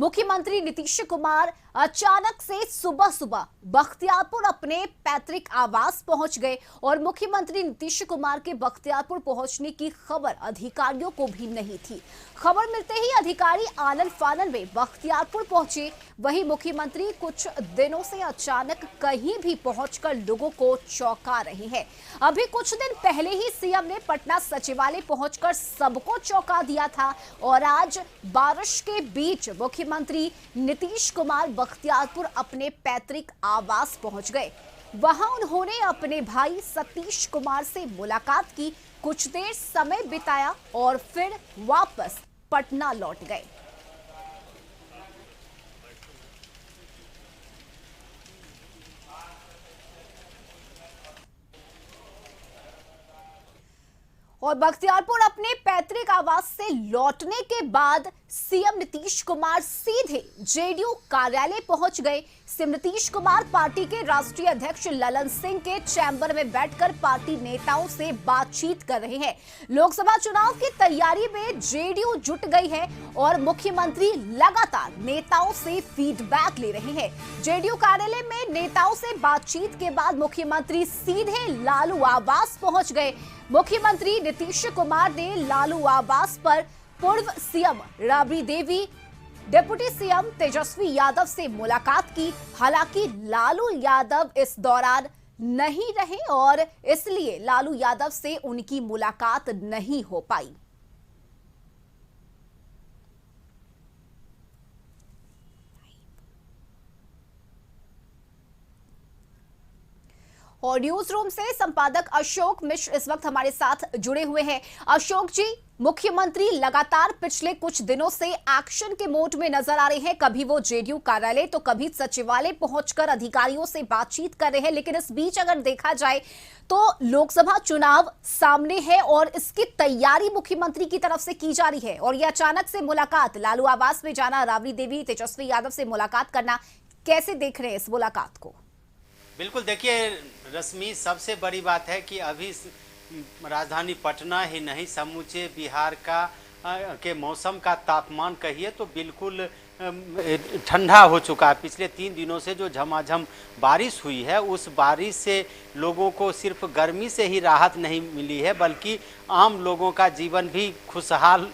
मुख्यमंत्री नीतीश कुमार अचानक से सुबह सुबह बख्तियारपुर अपने पैतृक आवास पहुंच गए और मुख्यमंत्री नीतीश कुमार के बख्तियारपुर पहुंचने की खबर अधिकारियों को भी नहीं थी। खबर मिलते ही अधिकारी आनन फानन में बख्तियारपुर पहुंचे। वहीं मुख्यमंत्री कुछ दिनों से अचानक कहीं भी पहुंचकर लोगों को चौंका रहे हैं। अभी कुछ दिन पहले ही सीएम ने पटना सचिवालय पहुंचकर सबको चौंका दिया था और आज बारिश के बीच मुख्यमंत्री नीतीश कुमार बख्तियारपुर अपने पैतृक आवास पहुंच गए। वहां उन्होंने अपने भाई सतीश कुमार से मुलाकात की, कुछ देर समय बिताया और फिर वापस पटना लौट गए। और बख्तियारपुर अपने पैतृक आवास से लौटने के बाद सीएम नीतीश कुमार सीधे जेडीयू कार्यालय पहुंच गए। सीएम नीतीश कुमार पार्टी के राष्ट्रीय अध्यक्ष ललन सिंह के चैम्बर में बैठकर पार्टी नेताओं से बातचीत कर रहे हैं। लोकसभा चुनाव की तैयारी में जेडीयू जुट गई है और मुख्यमंत्री लगातार नेताओं से फीडबैक ले रहे हैं। जेडीयू कार्यालय में नेताओं से बातचीत के बाद मुख्यमंत्री सीधे लालू आवास पहुंच गए। मुख्यमंत्री नीतीश कुमार ने लालू आवास पर पूर्व CM Rabri Devi, deputy CM Tejashwi Yadav से मुलाकात की। हालांकि लालू यादव इस दौरान नहीं रहे और इसलिए लालू यादव से उनकी मुलाकात नहीं हो पाई। और न्यूज रूम से संपादक अशोक मिश्र इस वक्त हमारे साथ जुड़े हुए हैं। अशोक जी, मुख्यमंत्री लगातार पिछले कुछ दिनों से एक्शन के मोड में नजर आ रहे हैं। कभी वो जेडीयू कार्यालय तो कभी सचिवालय पहुंचकर अधिकारियों से बातचीत कर रहे हैं। लेकिन इस बीच अगर देखा जाए तो लोकसभा चुनाव सामने है और इसकी तैयारी मुख्यमंत्री की तरफ से की जा रही है और ये अचानक से मुलाकात, लालू आवास में जाना, राबड़ी देवी, तेजस्वी यादव से मुलाकात करना, कैसे देख रहे हैं इस मुलाकात को? बिल्कुल, देखिए रश्मि, सबसे बड़ी बात है कि अभी राजधानी पटना ही नहीं समूचे बिहार का के मौसम का तापमान कहिए तो बिल्कुल ठंडा हो चुका है। पिछले 3 दिनों से जो झमाझम बारिश हुई है उस बारिश से लोगों को सिर्फ गर्मी से ही राहत नहीं मिली है बल्कि आम लोगों का जीवन भी खुशहाल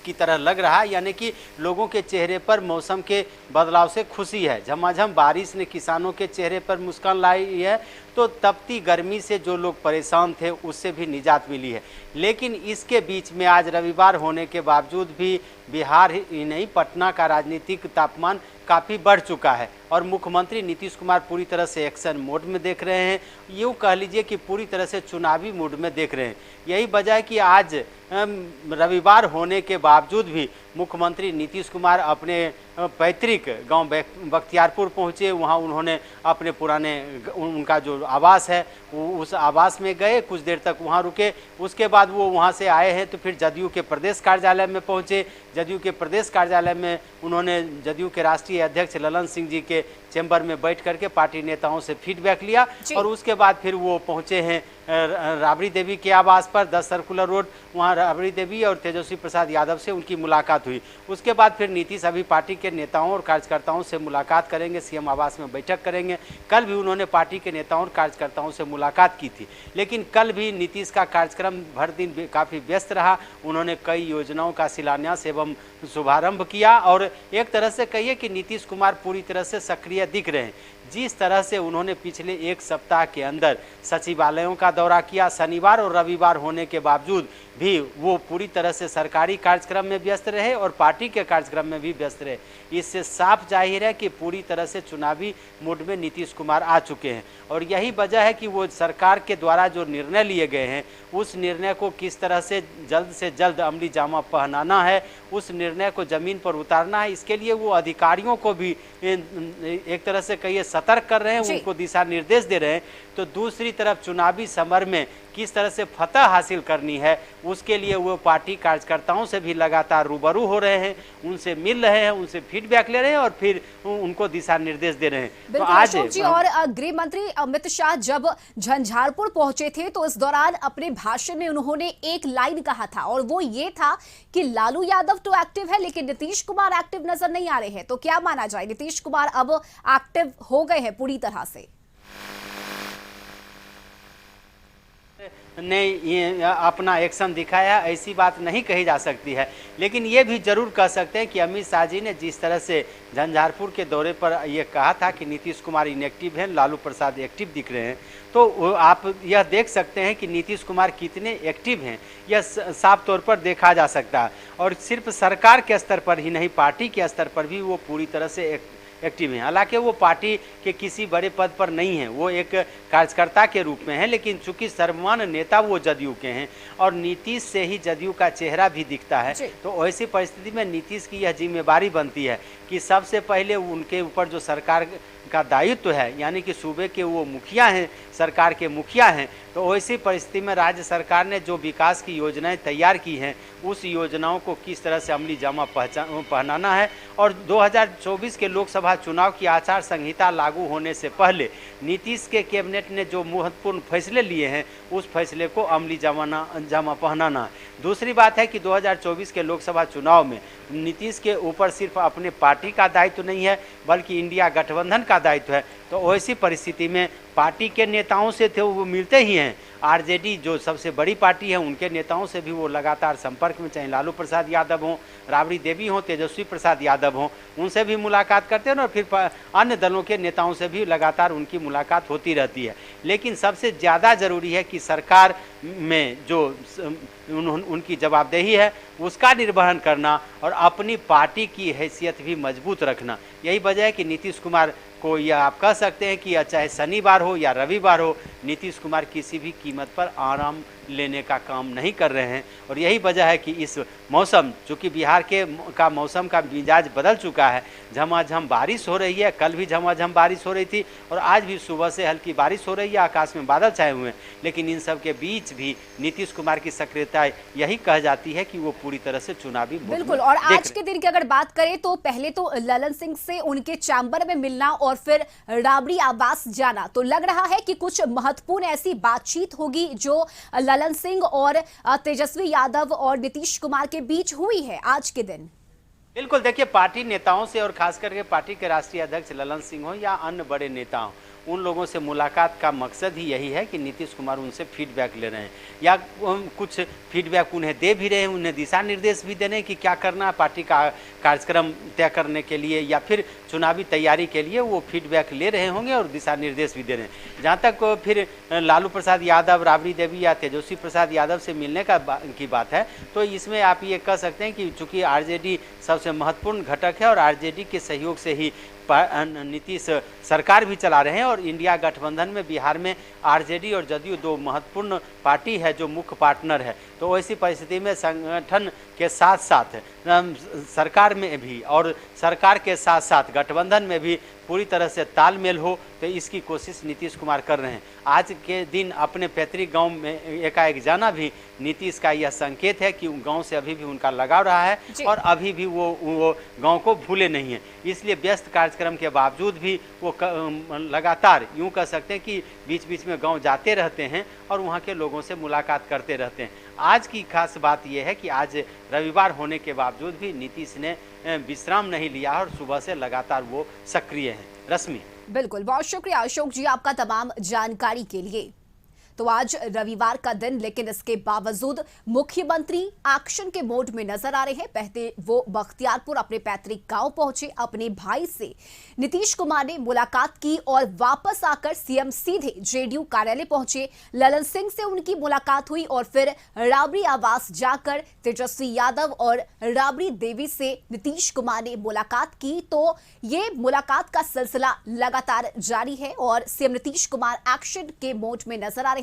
की तरह लग रहा है। यानी कि लोगों के चेहरे पर मौसम के बदलाव से खुशी है। झमाझम बारिश ने किसानों के चेहरे पर मुस्कान लाई है तो तपती गर्मी से जो लोग परेशान थे उससे भी निजात मिली है। लेकिन इसके बीच में आज रविवार होने के बावजूद भी बिहार ही नहीं, पटना का राजनीतिक तापमान काफ़ी बढ़ चुका है और मुख्यमंत्री नीतीश कुमार पूरी तरह से एक्शन मोड में देख रहे हैं। यूँ कह लीजिए कि पूरी तरह से चुनावी मूड में देख रहे हैं। यही वजह है कि आज रविवार होने के बावजूद भी मुख्यमंत्री नीतीश कुमार अपने पैतृक गांव बख्तियारपुर पहुंचे। वहां उन्होंने अपने पुराने उनका जो आवास है उस आवास में गए, कुछ देर तक वहां रुके। उसके बाद वो वहां से आए हैं तो फिर जदयू के प्रदेश कार्यालय में पहुंचे। जदयू के प्रदेश कार्यालय में उन्होंने जदयू के राष्ट्रीय अध्यक्ष ललन सिंह जी के चैम्बर में बैठ करके पार्टी नेताओं से फीडबैक लिया और उसके बाद फिर वो पहुंचे हैं राबड़ी देवी के आवास पर 10 सर्कुलर रोड। वहां राबड़ी देवी और तेजस्वी प्रसाद यादव से उनकी मुलाकात हुई। उसके बाद फिर नीतीश अभी पार्टी के नेताओं और कार्यकर्ताओं से मुलाकात करेंगे, सीएम आवास में बैठक करेंगे। कल भी उन्होंने पार्टी के नेताओं और कार्यकर्ताओं से मुलाकात की थी, लेकिन कल भी नीतीश का कार्यक्रम भर दिन काफ़ी व्यस्त रहा। उन्होंने कई योजनाओं का शिलान्यास एवं शुभारंभ किया और एक तरह से कहिए कि नीतीश कुमार पूरी तरह से सक्रिय दिख रहे हैं। जिस तरह से उन्होंने पिछले 1 सप्ताह के अंदर सचिवालयों का दौरा किया, शनिवार और रविवार होने के बावजूद भी वो पूरी तरह से सरकारी कार्यक्रम में व्यस्त रहे और पार्टी के कार्यक्रम में भी व्यस्त रहे। इससे साफ जाहिर है कि पूरी तरह से चुनावी मूड में नीतीश कुमार आ चुके हैं और यही वजह है कि वो सरकार के द्वारा जो निर्णय लिए गए हैं उस निर्णय को किस तरह से जल्द अमली जामा पहनाना है, उस निर्णय को ज़मीन पर उतारना है। इसके लिए वो अधिकारियों को भी एक तरह से कहिए सतर्क कर रहे हैं, उनको दिशा निर्देश दे रहे हैं। तो दूसरी तरफ चुनावी समर में किस तरह से फतह हासिल करनी है, उसके लिए वो पार्टी कार्यकर्ताओं से भी लगातार रूबरू हो रहे हैं, उनसे मिल रहे हैं, उनसे फीडबैक ले रहे हैं और फिर उनको दिशा निर्देश दे रहे हैं। तो बिल्कुल आज अशोक जी, और गृह मंत्री अमित शाह जब झंझारपुर पहुंचे थे तो इस दौरान अपने भाषण में उन्होंने एक लाइन कहा था और वो ये था कि लालू यादव तो एक्टिव है लेकिन नीतीश कुमार एक्टिव नजर नहीं आ रहे हैं। तो क्या माना जाए, नीतीश कुमार अब एक्टिव हो गए हैं पूरी तरह से? ने ये अपना एक्शन दिखाया, ऐसी बात नहीं कही जा सकती है। लेकिन ये भी जरूर कह सकते हैं कि अमित शाह जी ने जिस तरह से झंझारपुर के दौरे पर ये कहा था कि नीतीश कुमार इनएक्टिव हैं, लालू प्रसाद एक्टिव दिख रहे हैं, तो आप यह देख सकते हैं कि नीतीश कुमार कितने एक्टिव हैं, यह साफ तौर पर देखा जा सकता है। और सिर्फ सरकार के स्तर पर ही नहीं, पार्टी के स्तर पर भी वो पूरी तरह से एक्टिव हैं। हालांकि वो पार्टी के किसी बड़े पद पर नहीं हैं, वो एक कार्यकर्ता के रूप में हैं, लेकिन चूंकि सर्वमान्य नेता वो जदयू के हैं और नीतीश से ही जदयू का चेहरा भी दिखता है। तो ऐसी परिस्थिति में नीतीश की यह जिम्मेवारी बनती है कि सबसे पहले उनके ऊपर जो सरकार का दायित्व है, यानी कि सूबे के वो मुखिया हैं, सरकार के मुखिया हैं, तो ऐसी परिस्थिति में राज्य सरकार ने जो विकास की योजनाएं तैयार की हैं, उस योजनाओं को किस तरह से अमली जामा पहनाना है। और 2024 के लोकसभा चुनाव की आचार संहिता लागू होने से पहले नीतीश के कैबिनेट ने जो महत्वपूर्ण फैसले लिए हैं, उस फैसले को अमली जामा पहनाना है। दूसरी बात है कि 2024 के लोकसभा चुनाव में नीतीश के ऊपर सिर्फ अपने पार्टी का दायित्व नहीं है, बल्कि इंडिया गठबंधन का दायित्व है। तो ऐसी परिस्थिति में पार्टी के नेताओं से थे वो मिलते ही हैं, आरजेडी जो सबसे बड़ी पार्टी है उनके नेताओं से भी वो लगातार संपर्क में, चाहे लालू प्रसाद यादव हों, राबड़ी देवी हों, तेजस्वी प्रसाद यादव हों, उनसे भी मुलाकात करते हैं और फिर अन्य दलों के नेताओं से भी लगातार उनकी मुलाकात होती रहती है। लेकिन सबसे ज़्यादा ज़रूरी है कि सरकार में जो उनकी जवाबदेही है उसका निर्वहन करना और अपनी पार्टी की हैसियत भी मजबूत रखना। यही वजह है कि नीतीश कुमार को यह आप कह सकते हैं कि चाहे शनिवार हो या रविवार हो, नीतीश कुमार किसी भी कीमत पर आराम लेने का काम नहीं कर रहे हैं। और यही वजह है कि इस मौसम, चूँकि बिहार का मौसम का मिजाज बदल चुका है, झमाझम बारिश हो रही है, कल भी झमाझम बारिश हो रही थी और आज भी सुबह से हल्की बारिश हो रही है, आकाश में बादल छाए हुए हैं। लेकिन इन सब के बीच भी नीतीश कुमार की सक्रियता यही कह जाती है कि वो पूरी तरह से चुनावी बिल्कुल। और आज के दिन की अगर बात करें तो पहले तो ललन सिंह से उनके चैम्बर में मिलना और फिर राबड़ी आवास जाना, तो लग रहा है कि कुछ महत्वपूर्ण ऐसी बातचीत होगी जो ललन सिंह और तेजस्वी यादव और नीतीश कुमार के बीच हुई है आज के दिन। बिल्कुल, देखिए पार्टी नेताओं से और खास करके पार्टी के राष्ट्रीय अध्यक्ष ललन सिंह हो या अन्य बड़े नेता हों, उन लोगों से मुलाकात का मकसद ही यही है कि नीतीश कुमार उनसे फीडबैक ले रहे हैं या कुछ फीडबैक उन्हें दे भी रहे हैं, उन्हें दिशा निर्देश भी दे रहे हैं कि क्या करना है पार्टी का कार्यक्रम तय करने के लिए या फिर चुनावी तैयारी के लिए वो फीडबैक ले रहे होंगे और दिशा निर्देश भी दे रहे हैं। जहाँ तक फिर लालू प्रसाद यादव, राबड़ी देवी या तेजस्वी प्रसाद यादव से मिलने की बात है, तो इसमें आप ये कह सकते हैं कि चूँकि आरजेडी सबसे महत्वपूर्ण घटक है और आरजेडी के सहयोग से ही नीतीश सरकार भी चला रहे हैं और इंडिया गठबंधन में बिहार में आरजेडी और जदयू दो महत्वपूर्ण पार्टी है जो मुख्य पार्टनर है। तो ऐसी परिस्थिति में संगठन के साथ साथ सरकार में भी और सरकार के साथ साथ गठबंधन में भी पूरी तरह से तालमेल हो, तो इसकी कोशिश नीतीश कुमार कर रहे हैं। आज के दिन अपने पैतृक गांव में एकाएक जाना भी नीतीश का यह संकेत है कि गांव से अभी भी उनका लगाव रहा है और अभी भी वो गांव को भूले नहीं हैं। इसलिए व्यस्त कार्यक्रम के बावजूद भी वो लगातार यूं कह सकते हैं कि बीच बीच में गांव जाते रहते हैं और वहां के लोगों से मुलाकात करते रहते हैं। आज की खास बात यह है कि आज रविवार होने के बावजूद भी नीतीश ने विश्राम नहीं लिया और सुबह से लगातार वो सक्रिय हैं। रश्मि, बिल्कुल, बहुत शुक्रिया अशोक जी आपका तमाम जानकारी के लिए। तो आज रविवार का दिन, लेकिन इसके बावजूद मुख्यमंत्री एक्शन के मोड में नजर आ रहे हैं। पहले वो बख्तियारपुर अपने पैतृक गांव पहुंचे, अपने भाई से नीतीश कुमार ने मुलाकात की और वापस आकर सीएम सीधे जेडीयू कार्यालय पहुंचे। ललन सिंह से उनकी मुलाकात हुई और फिर राबड़ी आवास जाकर तेजस्वी यादव और राबड़ी देवी से नीतीश कुमार ने मुलाकात की। तो ये मुलाकात का सिलसिला लगातार जारी है और सीएम नीतीश कुमार एक्शन के मोड में नजर आ रहे हैं।